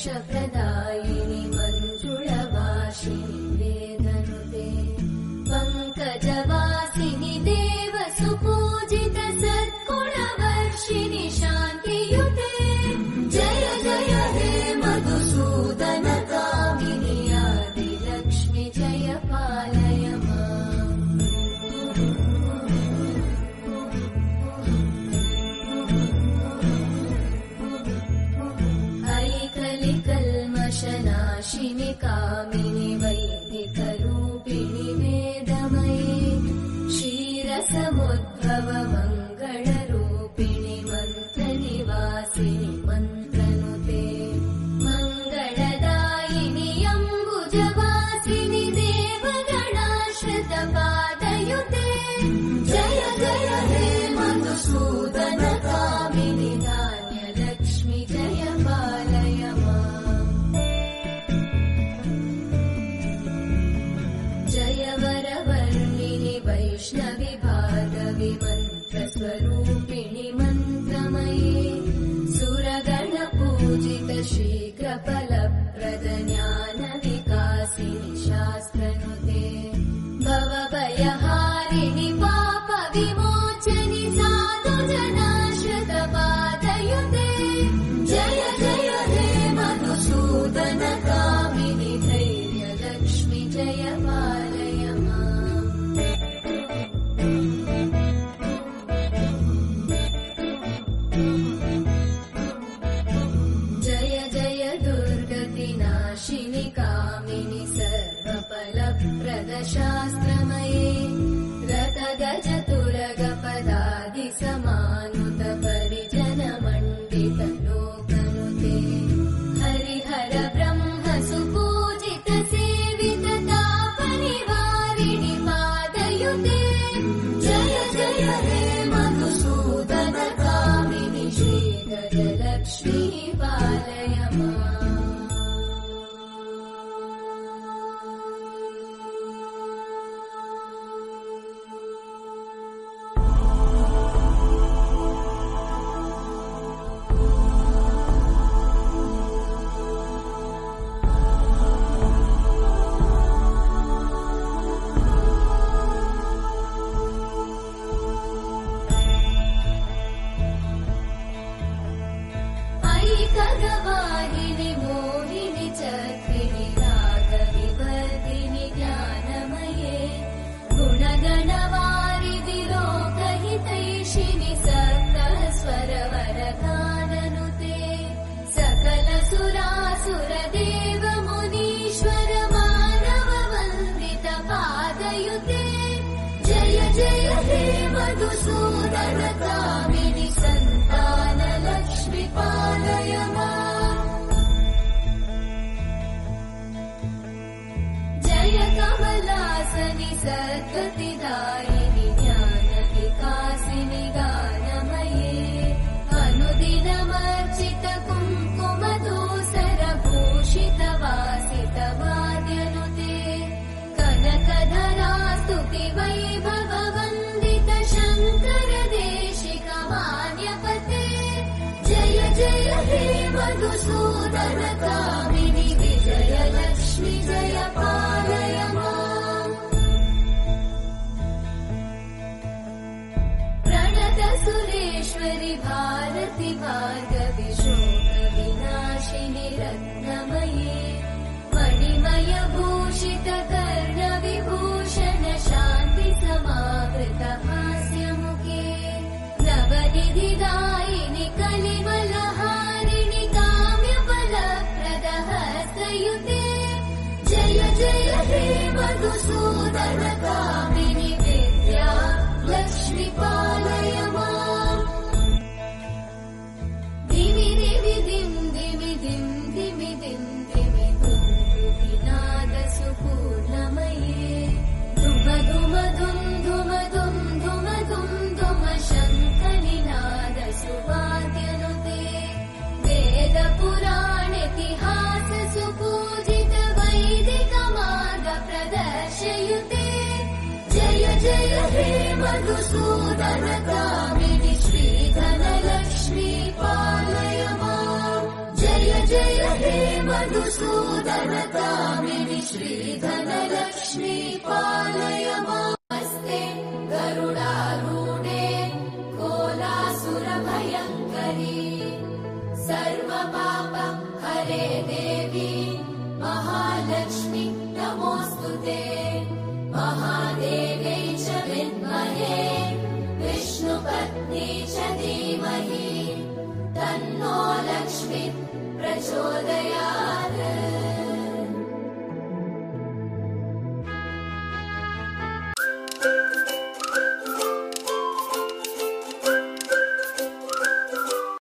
मोक्षप्रदायिनि मञ्जुळवासिनि वेदनुते पङ्कजवासिनि देवसुपूजित सद्गुणवर्षिणि शान्तियुते जय जय हे मधुसूदन कामिनि आदिलक्ष्मि जय पालय माम् ऐकलिकल्मषनाशिनि कामिनि वैदिकरूपिणि वेदमये क्षीरसमुद्भव मङ्गलरूपिणि मन्त्रनिवासिनि मन्त्रनुते मङ्गलदायिनि अम्बुजवासिनि देवगणाश्रितपादयुते जय जय हे मधुसूदन कामिनि धान्यलक्ष्मि जय पालय माम् जय वरवर्णिनि वैष्णवि भार्गवि मन्त्रस्वरूपिणि मन्त्रमये सुरगणपूजित शीघ्रफलप्रद ज्ञानविकासिनि शास्त्रनुते भवभयहारिणि पापविमोचनि साधुजनाश्रितपादयुते जय जय हे मधुसूदन कामिनि धैर्यलक्ष्मि जय पालय माम् जय जय दुर्गतिनाशिनि कामिनि सर्वफलप्रद शास्त्रमये रतगजतुरगपदादिसमानुत परिजनमण्डित लोकनुते हरिहर ब्रह्म सुपूजित सेवित तापनिवारिणि पादयुते जय जय हे मधुसूदन कामिनि श्रीगजलक्ष्मी पालय माम् ऐकगवाहिनि मोहिनि चक्रिणि रागविवर्धिनि ज्ञानमये गुणगणवारिधि लोकहितैषिणि सप्तस्वरवरगाननुते सकलसुरासुरदेव मुनीश्वर मानववन्दित पादयुते जय जय हे मधुसूदन कामिनि सन्तानलक्ष्मि पालय माम् जय कमलासनि सद्गतिदायिनि ज्ञानविकासिनि गानमये अनुदिनमर्चित कुङ्कुमधूसरभूषित वासित वाद्यनुते कनकधरा स्तुति वैभववन्दित शङ्कर देशिक मान्यपते जय जय हे मधुसूदन कामिनि विजयलक्ष्मि जय पालय माम् प्रणत सुरेश्वरि भारति भार्गवि शोकविनाशिनि रत्नमये मणिमयभूषित कर्णविभूषण शान्ति समावृत हास्यमुखे नवनिधिदायिनि कलिवलहारिणि काम्यफलप्रद हस्तयुते जय जय हे मधुसूदन कामिनि विद्या लक्ष्मि पालय माम् दिवि दिवि दिं दिवि दिं दिवि दिं दिवि दुन्दुभिनाद सुपूर्णमये धुम धुम धुम धुम धुम धुम धुम धुम शङ्खनिनाद सुवाद्यनुते वेद पुराणेतिहास सुपूजित वैदिक मार्ग प्रदर्शयुते जय जय हे मधुसूदन कामिनि श्रीधनलक्ष्मी पालय माम् जय जय हे मधुसूदनकामिनि श्रीधनलक्ष्मी पालय मास्ते गरुडारूढे कोलासुरभयङ्करी सर्वपाप हरे देवी महालक्ष्मी नमोऽस्तुते महादेव्यै च विद्महे विष्णुपत्नी च धीमहि तन्नो लक्ष्मी प्रचोदयात्।